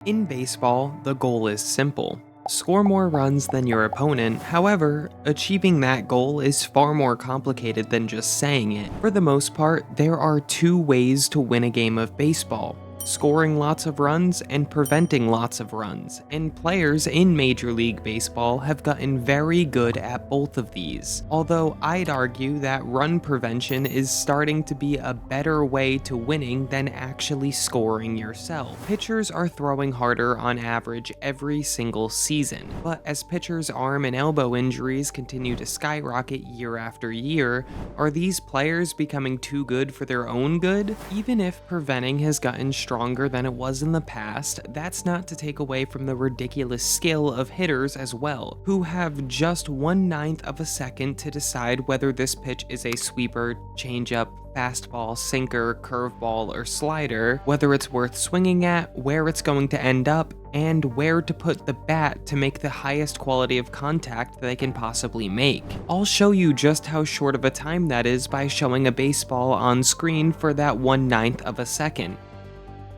In baseball, the goal is simple. Score more runs than your opponent. However, achieving that goal is far more complicated than just saying it. For the most part, there are two ways to win a game of baseball: scoring lots of runs and preventing lots of runs, and players in Major League Baseball have gotten very good at both of these. Although I'd argue that run prevention is starting to be a better way to winning than actually scoring yourself. Pitchers are throwing harder on average every single season, but as pitchers' arm and elbow injuries continue to skyrocket year after year, are these players becoming too good for their own good? Even if preventing has gotten stronger than it was in the past, that's not to take away from the ridiculous skill of hitters as well, who have just 1/9 of a second to decide whether this pitch is a sweeper, changeup, fastball, sinker, curveball, or slider, whether it's worth swinging at, where it's going to end up, and where to put the bat to make the highest quality of contact they can possibly make. I'll show you just how short of a time that is by showing a baseball on screen for that 1/9 of a second.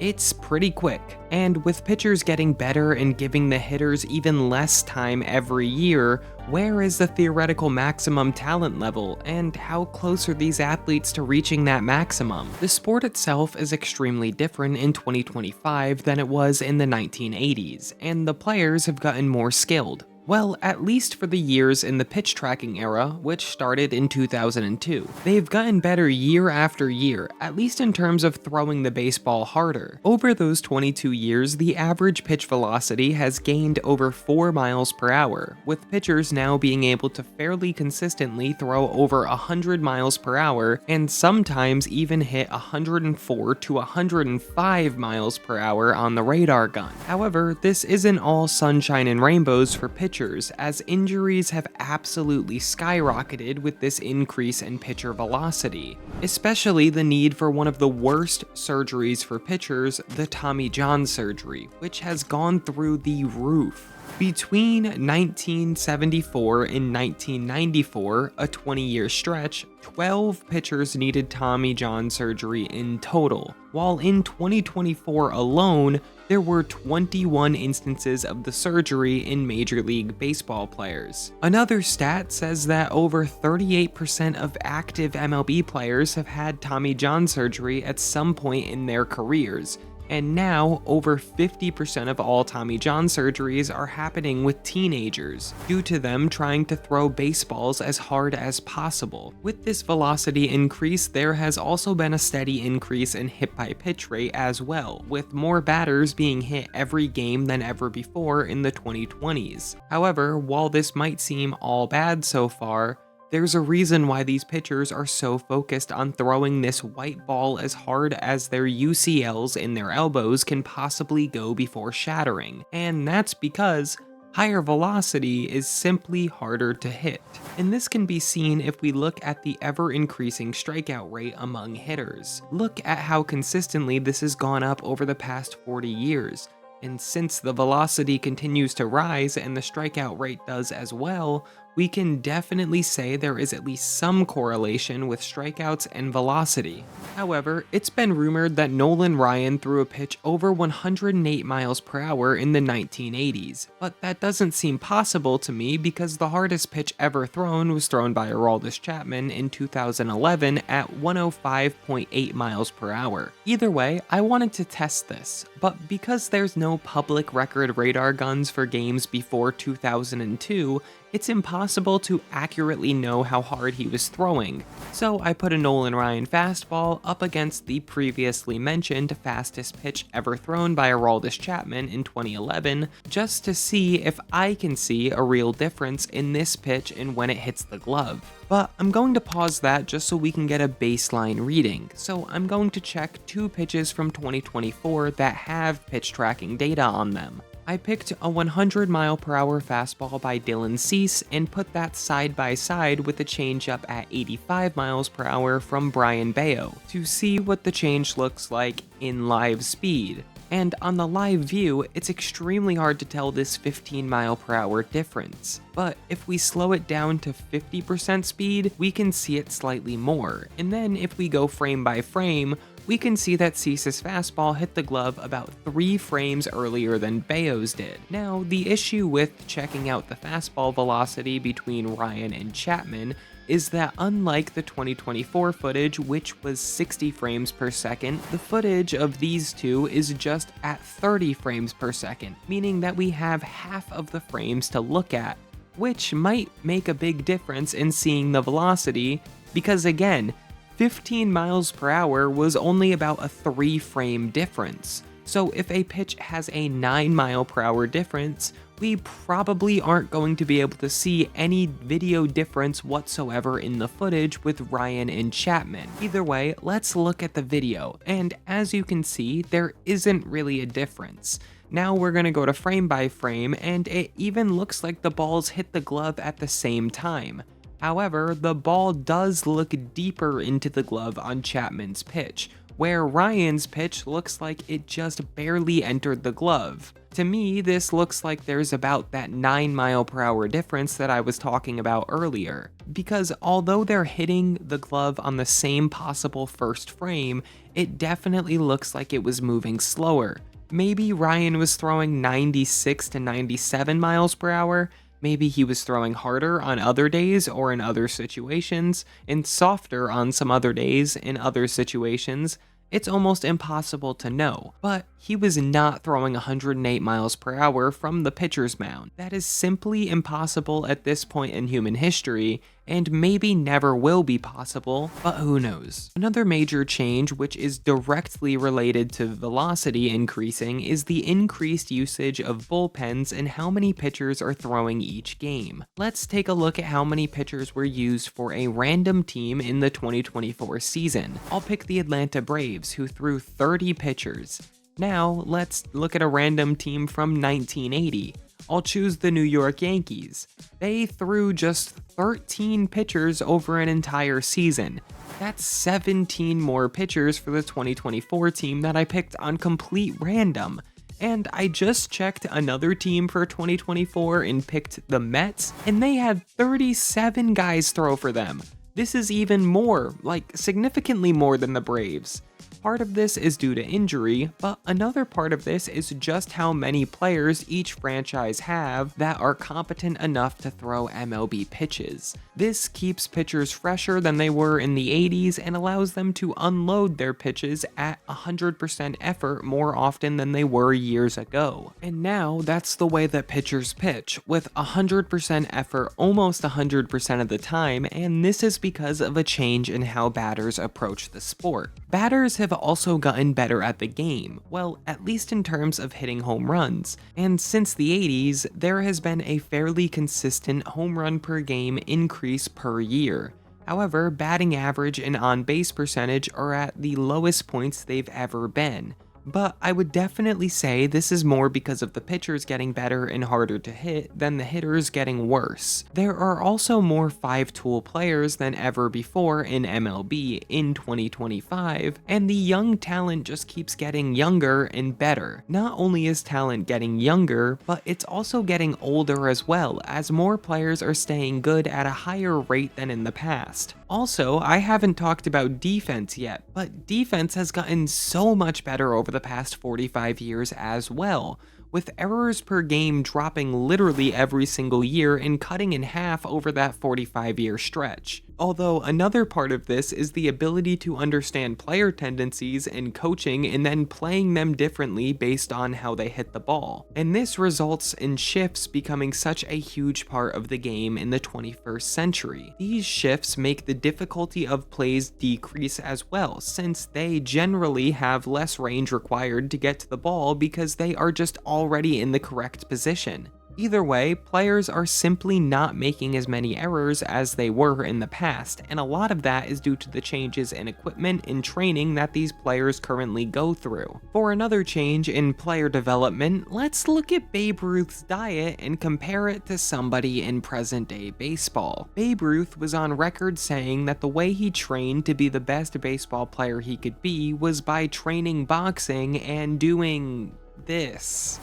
It's pretty quick, and with pitchers getting better and giving the hitters even less time every year, where is the theoretical maximum talent level, and how close are these athletes to reaching that maximum? The sport itself is extremely different in 2025 than it was in the 1980s, and the players have gotten more skilled. Well, at least for the years in the pitch tracking era, which started in 2002. They've gotten better year after year, at least in terms of throwing the baseball harder. Over those 22 years, the average pitch velocity has gained over 4 miles per hour, with pitchers now being able to fairly consistently throw over 100 miles per hour, and sometimes even hit 104 to 105 miles per hour on the radar gun. However, this isn't all sunshine and rainbows for pitchers, as injuries have absolutely skyrocketed with this increase in pitcher velocity, especially the need for one of the worst surgeries for pitchers, the Tommy John surgery, which has gone through the roof. Between 1974 and 1994, a 20-year stretch, 12 pitchers needed Tommy John surgery in total, while in 2024 alone, there were 21 instances of the surgery in Major League Baseball players. Another stat says that over 38% of active MLB players have had Tommy John surgery at some point in their careers, and now over 50% of all Tommy John surgeries are happening with teenagers, due to them trying to throw baseballs as hard as possible. With this velocity increase, there has also been a steady increase in hit by pitch rate as well, with more batters being hit every game than ever before in the 2020s. However, while this might seem all bad so far, there's a reason why these pitchers are so focused on throwing this white ball as hard as their UCLs in their elbows can possibly go before shattering, and that's because higher velocity is simply harder to hit. And this can be seen if we look at the ever-increasing strikeout rate among hitters. Look at how consistently this has gone up over the past 40 years. And since the velocity continues to rise and the strikeout rate does as well, we can definitely say there is at least some correlation with strikeouts and velocity. However, it's been rumored that Nolan Ryan threw a pitch over 108 miles per hour in the 1980s, but that doesn't seem possible to me because the hardest pitch ever thrown was thrown by Aroldis Chapman in 2011 at 105.8 miles per hour. Either way, I wanted to test this, but because there's no public record radar guns for games before 2002, it's impossible to accurately know how hard he was throwing, so I put a Nolan Ryan fastball up against the previously mentioned fastest pitch ever thrown by Aroldis Chapman in 2011, just to see if I can see a real difference in this pitch and when it hits the glove. But I'm going to pause that just so we can get a baseline reading, so I'm going to check two pitches from 2024 that have pitch tracking data on them. I picked a 100 mile per hour fastball by Dylan Cease and put that side by side with a changeup at 85 miles per hour from Brian Bayo to see what the change looks like in live speed. And on the live view, it's extremely hard to tell this 15 mile per hour difference. But if we slow it down to 50% speed, we can see it slightly more. And then if we go frame by frame, we can see that Cease's fastball hit the glove about 3 frames earlier than Bayo's did. Now, the issue with checking out the fastball velocity between Ryan and Chapman is that unlike the 2024 footage, which was 60 frames per second, the footage of these two is just at 30 frames per second, meaning that we have half of the frames to look at, which might make a big difference in seeing the velocity, because again, 15 miles per hour was only about a 3-frame difference. So if a pitch has a 9 mile per hour difference, we probably aren't going to be able to see any video difference whatsoever in the footage with Ryan and Chapman. Either way, let's look at the video, and as you can see, there isn't really a difference. Now we're going to go to frame by frame, and it even looks like the balls hit the glove at the same time. However, the ball does look deeper into the glove on Chapman's pitch, where Ryan's pitch looks like it just barely entered the glove. To me, this looks like there's about that 9 mile per hour difference that I was talking about earlier, because although they're hitting the glove on the same possible first frame, it definitely looks like it was moving slower. Maybe Ryan was throwing 96 to 97 miles per hour, maybe he was throwing harder on other days or in other situations, and softer on some other days in other situations. It's almost impossible to know, but he was not throwing 108 miles per hour from the pitcher's mound. That is simply impossible at this point in human history, and maybe never will be possible, but who knows. Another major change, which is directly related to velocity increasing, is the increased usage of bullpens and how many pitchers are throwing each game. Let's take a look at how many pitchers were used for a random team in the 2024 season. I'll pick the Atlanta Braves, who threw 30 pitchers. Now, let's look at a random team from 1980. I'll choose the New York Yankees. They threw just 13 pitchers over an entire season. That's 17 more pitchers for the 2024 team that I picked on complete random. And I just checked another team for 2024 and picked the Mets, and they had 37 guys throw for them. This is even more, like significantly more than the Braves. Part of this is due to injury, but another part of this is just how many players each franchise have that are competent enough to throw MLB pitches. This keeps pitchers fresher than they were in the 80s and allows them to unload their pitches at 100% effort more often than they were years ago. And now that's the way that pitchers pitch, with 100% effort almost 100% of the time, and this is because of a change in how batters approach the sport. Batters have also gotten better at the game, well, at least in terms of hitting home runs, and since the 80s, there has been a fairly consistent home run per game increase per year. However, batting average and on-base percentage are at the lowest points they've ever been. But I would definitely say this is more because of the pitchers getting better and harder to hit than the hitters getting worse. There are also more 5-tool players than ever before in MLB in 2025, and the young talent just keeps getting younger and better. Not only is talent getting younger, but it's also getting older as well, as more players are staying good at a higher rate than in the past. Also, I haven't talked about defense yet, but defense has gotten so much better over the past 45 years as well, with errors per game dropping literally every single year and cutting in half over that 45-year stretch. Although another part of this is the ability to understand player tendencies and coaching and then playing them differently based on how they hit the ball. And this results in shifts becoming such a huge part of the game in the 21st century. These shifts make the difficulty of plays decrease as well, since they generally have less range required to get to the ball because they are just already in the correct position. Either way, players are simply not making as many errors as they were in the past, and a lot of that is due to the changes in equipment and training that these players currently go through. For another change in player development, let's look at Babe Ruth's diet and compare it to somebody in present-day baseball. Babe Ruth was on record saying that the way he trained to be the best baseball player he could be was by training boxing and doing this.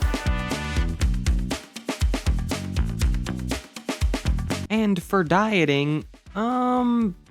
And for dieting,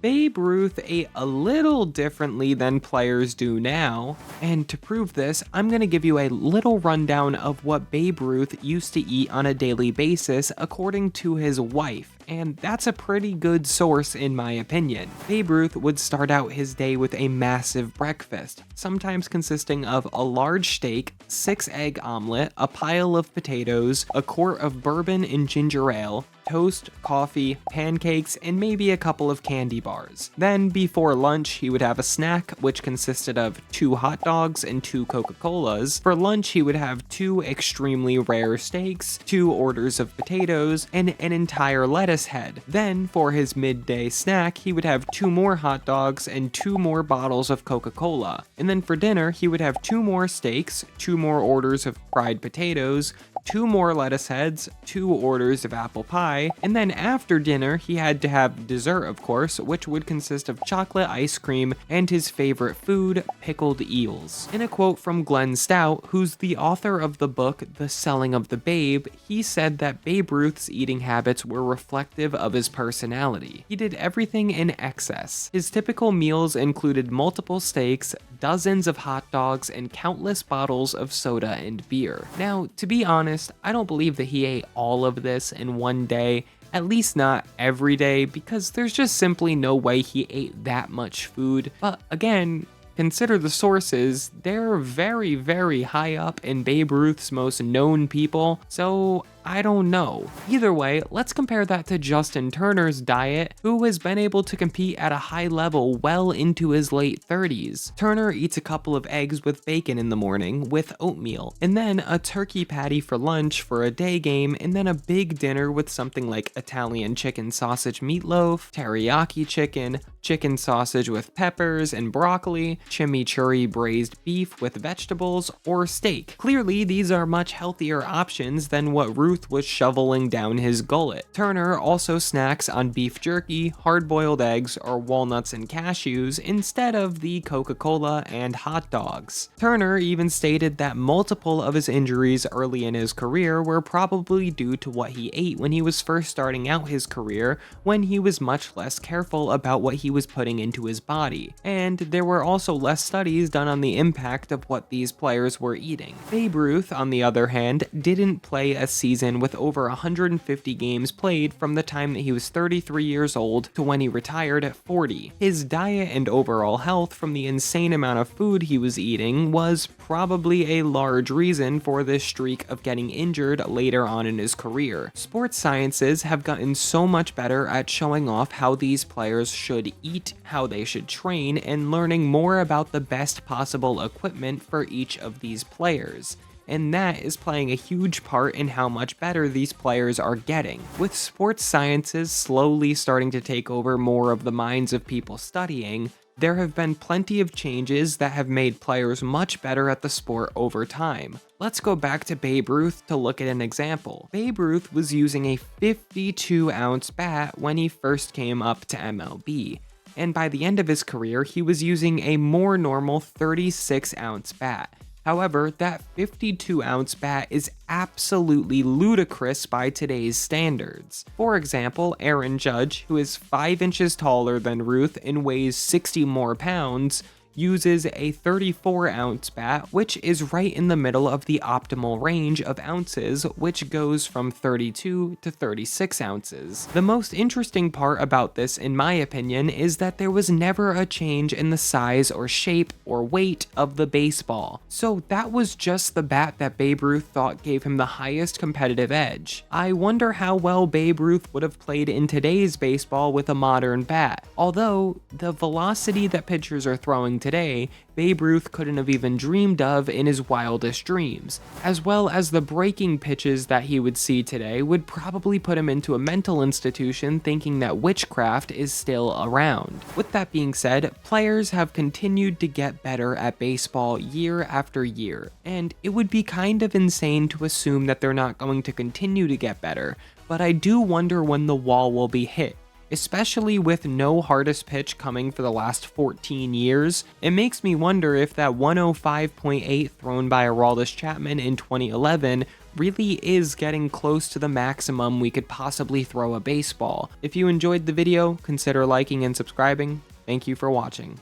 Babe Ruth ate a little differently than players do now, and to prove this, I'm going to give you a little rundown of what Babe Ruth used to eat on a daily basis according to his wife, and that's a pretty good source in my opinion. Babe Ruth would start out his day with a massive breakfast, sometimes consisting of a large steak, 6-egg omelet, a pile of potatoes, a quart of bourbon and ginger ale, toast, coffee, pancakes, and maybe a couple of candy bars. Then, before lunch, he would have a snack, which consisted of 2 hot dogs and 2 Coca-Colas. For lunch, he would have 2 extremely rare steaks, 2 orders of potatoes, and an entire lettuce head. Then, for his midday snack, he would have 2 more hot dogs and 2 more bottles of Coca-Cola. And then for dinner, he would have 2 more steaks, 2 more orders of fried potatoes, 2 more lettuce heads, 2 orders of apple pie, and then after dinner he had to have dessert, of course, which would consist of chocolate ice cream and his favorite food, pickled eels. In a quote from Glenn Stout, who's the author of the book The Selling of the Babe, he said that Babe Ruth's eating habits were reflective of his personality. He did everything in excess. His typical meals included multiple steaks, dozens of hot dogs, and countless bottles of soda and beer. Now, to be honest, I don't believe that he ate all of this in one day, at least not every day, because there's just simply no way he ate that much food. But again, consider the sources, they're very, very high up in Babe Ruth's most known people, so I don't know. Either way, let's compare that to Justin Turner's diet, who has been able to compete at a high level well into his late 30s. Turner eats a couple of eggs with bacon in the morning with oatmeal, and then a turkey patty for lunch for a day game, and then a big dinner with something like Italian chicken sausage meatloaf, teriyaki chicken, chicken sausage with peppers and broccoli, chimichurri braised beef with vegetables, or steak. Clearly, these are much healthier options than what Ruth was shoveling down his gullet. Turner also snacks on beef jerky, hard-boiled eggs, or walnuts and cashews instead of the Coca-Cola and hot dogs. Turner even stated that multiple of his injuries early in his career were probably due to what he ate when he was first starting out his career, when he was much less careful about what he was putting into his body. And there were also less studies done on the impact of what these players were eating. Babe Ruth, on the other hand, didn't play a season with over 150 games played from the time that he was 33 years old to when he retired at 40. His diet and overall health from the insane amount of food he was eating was probably a large reason for this streak of getting injured later on in his career. Sports sciences have gotten so much better at showing off how these players should eat, how they should train, and learning more about the best possible equipment for each of these players. And that is playing a huge part in how much better these players are getting. With sports sciences slowly starting to take over more of the minds of people studying, there have been plenty of changes that have made players much better at the sport over time. Let's go back to Babe Ruth to look at an example. Babe Ruth was using a 52-ounce bat when he first came up to MLB, and by the end of his career, he was using a more normal 36-ounce bat. However, that 52-ounce bat is absolutely ludicrous by today's standards. For example, Aaron Judge, who is 5 inches taller than Ruth and weighs 60 more pounds, uses a 34-ounce bat, which is right in the middle of the optimal range of ounces, which goes from 32 to 36 ounces. The most interesting part about this, in my opinion, is that there was never a change in the size or shape or weight of the baseball. So that was just the bat that Babe Ruth thought gave him the highest competitive edge. I wonder how well Babe Ruth would have played in today's baseball with a modern bat. Although, the velocity that pitchers are throwing today, Babe Ruth couldn't have even dreamed of in his wildest dreams, as well as the breaking pitches that he would see today would probably put him into a mental institution thinking that witchcraft is still around. With that being said, players have continued to get better at baseball year after year, and it would be kind of insane to assume that they're not going to continue to get better, but I do wonder when the wall will be hit. Especially with no hardest pitch coming for the last 14 years, it makes me wonder if that 105.8 thrown by Aroldis Chapman in 2011 really is getting close to the maximum we could possibly throw a baseball. If you enjoyed the video, consider liking and subscribing. Thank you for watching.